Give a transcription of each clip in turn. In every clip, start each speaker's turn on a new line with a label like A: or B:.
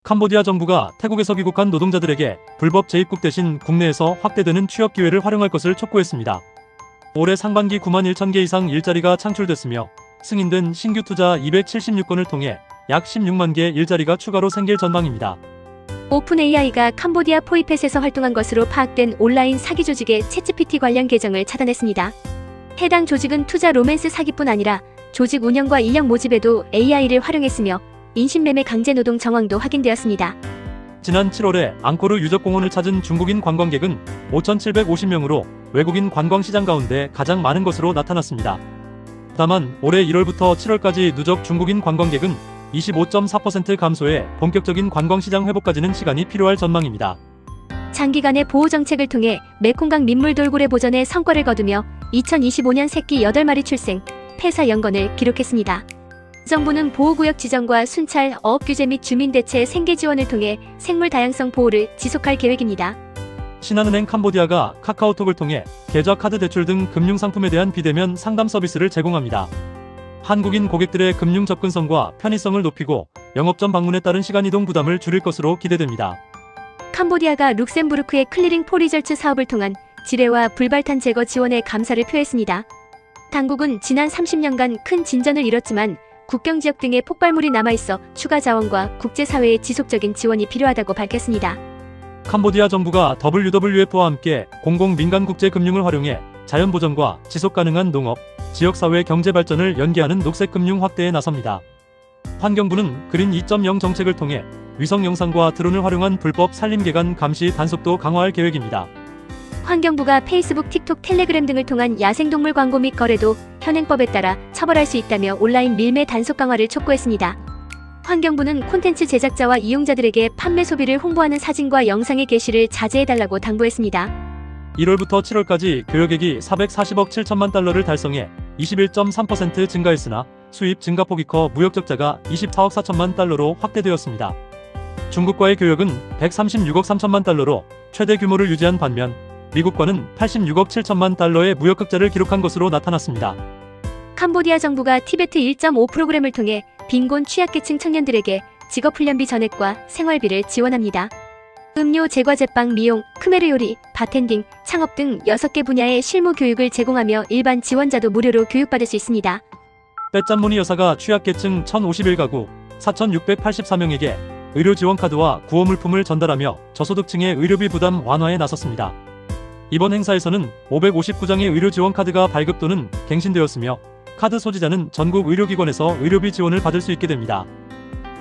A: 캄보디아 정부가 태국에서 귀국한 노동자들에게 불법 재입국 대신 국내에서 확대되는 취업 기회를 활용할 것을 촉구했습니다. 올해 상반기 9만 1천 개 이상 일자리가 창출됐으며 승인된 신규 투자 276건을 통해 약 16만 개 일자리가 추가로 생길 전망입니다.
B: 오픈 AI가 캄보디아 포이펫에서 활동한 것으로 파악된 온라인 사기 조직의 챗GPT 관련 계정을 차단했습니다. 해당 조직은 투자 로맨스 사기뿐 아니라 조직 운영과 인력 모집에도 AI를 활용했으며 인신매매 강제노동 정황도 확인되었습니다.
A: 지난 7월에 앙코르 유적공원을 찾은 중국인 관광객은 5,750명으로 외국인 관광시장 가운데 가장 많은 것으로 나타났습니다. 다만 올해 1월부터 7월까지 누적 중국인 관광객은 25.4% 감소해 본격적인 관광시장 회복까지는 시간이 필요할 전망입니다.
B: 장기간의 보호정책을 통해 메콩강 민물 돌고래 보전에 성과를 거두며 2025년 새끼 8마리 출생, 폐사 연건을 기록했습니다. 정부는 보호구역 지정과 순찰, 어업규제 및 주민대체 생계 지원을 통해 생물 다양성 보호를 지속할 계획입니다.
A: 신한은행 캄보디아가 카카오톡을 통해 계좌 카드 대출 등 금융상품에 대한 비대면 상담 서비스를 제공합니다. 한국인 고객들의 금융 접근성과 편의성을 높이고 영업점 방문에 따른 시간이동 부담을 줄일 것으로 기대됩니다.
B: 캄보디아가 룩셈부르크의 클리링 포리절츠 사업을 통한 지뢰와 불발탄 제거 지원에 감사를 표했습니다. 당국은 지난 30년간 큰 진전을 이뤘지만 국경 지역 등에 폭발물이 남아있어 추가 자원과 국제사회의 지속적인 지원이 필요하다고 밝혔습니다.
A: 캄보디아 정부가 WWF와 함께 공공민간국제금융을 활용해 자연보전과 지속가능한 농업, 지역사회 경제 발전을 연계하는 녹색금융 확대에 나섭니다. 환경부는 그린 2.0 정책을 통해 위성 영상과 드론을 활용한 불법 산림개간 감시 단속도 강화할 계획입니다.
B: 환경부가 페이스북, 틱톡, 텔레그램 등을 통한 야생동물 광고 및 거래도 현행법에 따라 처벌할 수 있다며 온라인 밀매 단속 강화를 촉구했습니다. 환경부는 콘텐츠 제작자와 이용자들에게 판매 소비를 홍보하는 사진과 영상의 게시를 자제해달라고 당부했습니다.
A: 1월부터 7월까지 교역액이 440억 7천만 달러를 달성해 21.3% 증가했으나 수입 증가폭이 커 무역 적자가 24억 4천만 달러로 확대되었습니다. 중국과의 교역은 136억 3천만 달러로 최대 규모를 유지한 반면 미국과는 86억 7천만 달러의 무역 흑자를 기록한 것으로 나타났습니다.
B: 캄보디아 정부가 티베트 1.5 프로그램을 통해 빈곤 취약계층 청년들에게 직업훈련비 전액과 생활비를 지원합니다. 음료, 제과, 제빵, 미용, 크메르 요리, 바텐딩, 창업 등 6개 분야의 실무 교육을 제공하며 일반 지원자도 무료로 교육받을 수 있습니다.
A: 빼짠무늬 여사가 취약계층 1,051가구 4,684명에게 의료지원카드와 구호물품을 전달하며 저소득층의 의료비 부담 완화에 나섰습니다. 이번 행사에서는 559장의 의료지원카드가 발급 또는 갱신되었으며 카드 소지자는 전국 의료기관에서 의료비 지원을 받을 수 있게 됩니다.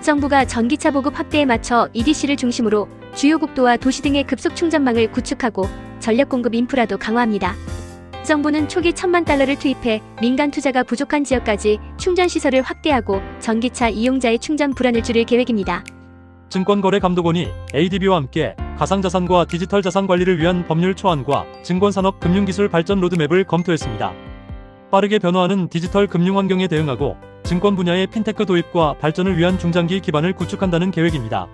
B: 정부가 전기차 보급 확대에 맞춰 EDC를 중심으로 주요 국도와 도시 등의 급속 충전망을 구축하고 전력 공급 인프라도 강화합니다. 정부는 초기 1,000만 달러를 투입해 민간 투자가 부족한 지역까지 충전시설을 확대하고 전기차 이용자의 충전 불안을 줄일 계획입니다.
A: 증권거래감독원이 ADB와 함께 가상자산과 디지털 자산 관리를 위한 법률 초안과 증권산업 금융기술 발전 로드맵을 검토했습니다. 빠르게 변화하는 디지털 금융 환경에 대응하고 증권 분야의 핀테크 도입과 발전을 위한 중장기 기반을 구축한다는 계획입니다.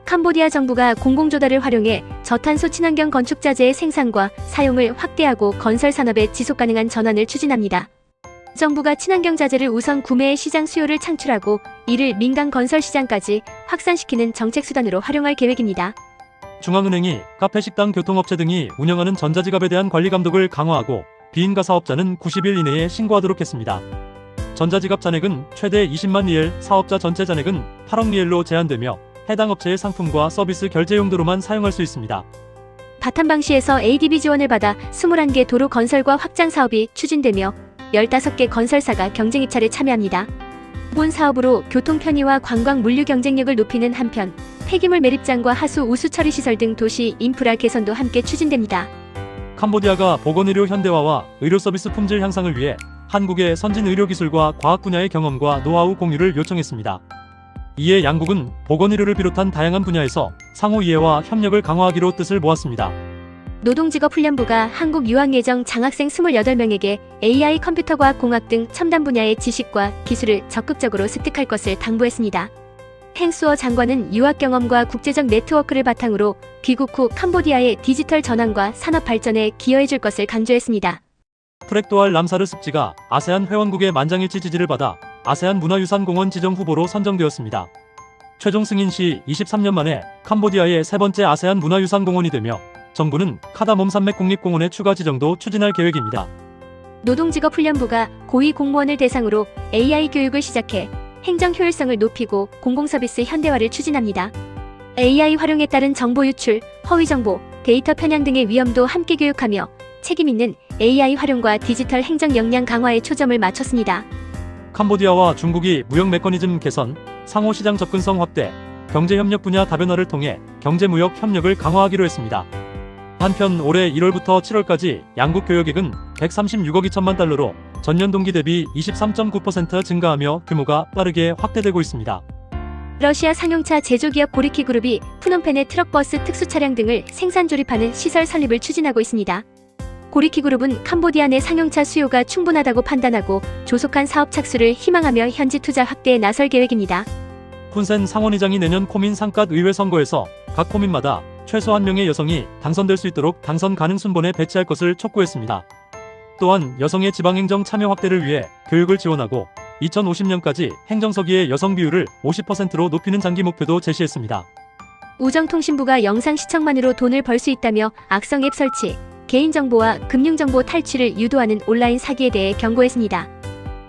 B: 캄보디아 정부가 공공조달을 활용해 저탄소 친환경 건축자재의 생산과 사용을 확대하고 건설 산업의 지속가능한 전환을 추진합니다. 정부가 친환경 자재를 우선 구매해 시장 수요를 창출하고 이를 민간 건설 시장까지 확산시키는 정책 수단으로 활용할 계획입니다.
A: 중앙은행이 카페, 식당, 교통업체 등이 운영하는 전자지갑에 대한 관리 감독을 강화하고 비인가 사업자는 90일 이내에 신고하도록 했습니다. 전자지갑 잔액은 최대 20만 리엘, 사업자 전체 잔액은 8억 리엘로 제한되며 해당 업체의 상품과 서비스 결제 용도로만 사용할 수 있습니다.
B: 바탄방시에서 ADB 지원을 받아 21개 도로 건설과 확장 사업이 추진되며 15개 건설사가 경쟁 입찰에 참여합니다. 본 사업으로 교통 편의와 관광 물류 경쟁력을 높이는 한편 폐기물 매립장과 하수 우수 처리 시설 등 도시 인프라 개선도 함께 추진됩니다.
A: 캄보디아가 보건의료 현대화와 의료 서비스 품질 향상을 위해 한국의 선진 의료기술과 과학 분야의 경험과 노하우 공유를 요청했습니다. 이에 양국은 보건의료를 비롯한 다양한 분야에서 상호 이해와 협력을 강화하기로 뜻을 모았습니다.
B: 노동직업훈련부가 한국유학예정 장학생 28명에게 AI 컴퓨터과학공학 등 첨단 분야의 지식과 기술을 적극적으로 습득할 것을 당부했습니다. 행 수어 장관은 유학 경험과 국제적 네트워크를 바탕으로 귀국 후 캄보디아의 디지털 전환과 산업 발전에 기여해줄 것을 강조했습니다.
A: 프렉도알 람사르 습지가 아세안 회원국의 만장일치 지지를 받아 아세안 문화유산공원 지정 후보로 선정되었습니다. 최종 승인 시 23년 만에 캄보디아의 세 번째 아세안 문화유산공원이 되며 정부는 카다몬 산맥 국립공원의 추가 지정도 추진할 계획입니다.
B: 노동직업훈련부가 고위 공무원을 대상으로 AI 교육을 시작해 행정 효율성을 높이고 공공서비스 현대화를 추진합니다. AI 활용에 따른 정보 유출, 허위 정보, 데이터 편향 등의 위험도 함께 교육하며 책임 있는 AI 활용과 디지털 행정 역량 강화에 초점을 맞췄습니다.
A: 캄보디아와 중국이 무역 메커니즘 개선, 상호 시장 접근성 확대, 경제협력 분야 다변화를 통해 경제무역 협력을 강화하기로 했습니다. 한편 올해 1월부터 7월까지 양국 교역액은 136억 2천만 달러로 전년 동기 대비 23.9% 증가하며 규모가 빠르게 확대되고 있습니다.
B: 러시아 상용차 제조기업 고리키 그룹이 푸놈펜의 트럭버스 특수차량 등을 생산 조립하는 시설 설립을 추진하고 있습니다. 고리키 그룹은 캄보디아 내 상용차 수요가 충분하다고 판단하고 조속한 사업 착수를 희망하며 현지 투자 확대에 나설 계획입니다.
A: 훈센 상원의장이 내년 코민 상갓 의회 선거에서 각 코민마다 최소 1명의 여성이 당선될 수 있도록 당선 가능 순번에 배치할 것을 촉구했습니다. 또한 여성의 지방행정 참여 확대를 위해 교육을 지원하고 2050년까지 행정서기의 여성 비율을 50%로 높이는 장기 목표도 제시했습니다.
B: 우정통신부가 영상 시청만으로 돈을 벌 수 있다며 악성 앱 설치, 개인정보와 금융정보 탈취를 유도하는 온라인 사기에 대해 경고했습니다.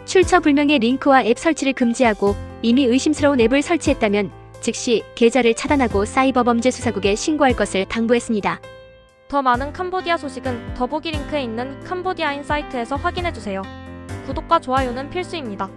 B: 출처 불명의 링크와 앱 설치를 금지하고 이미 의심스러운 앱을 설치했다면 즉시 계좌를 차단하고 사이버범죄수사국에 신고할 것을 당부했습니다.
C: 더 많은 캄보디아 소식은 더보기 링크에 있는 캄보디아인 사이트에서 확인해주세요. 구독과 좋아요는 필수입니다.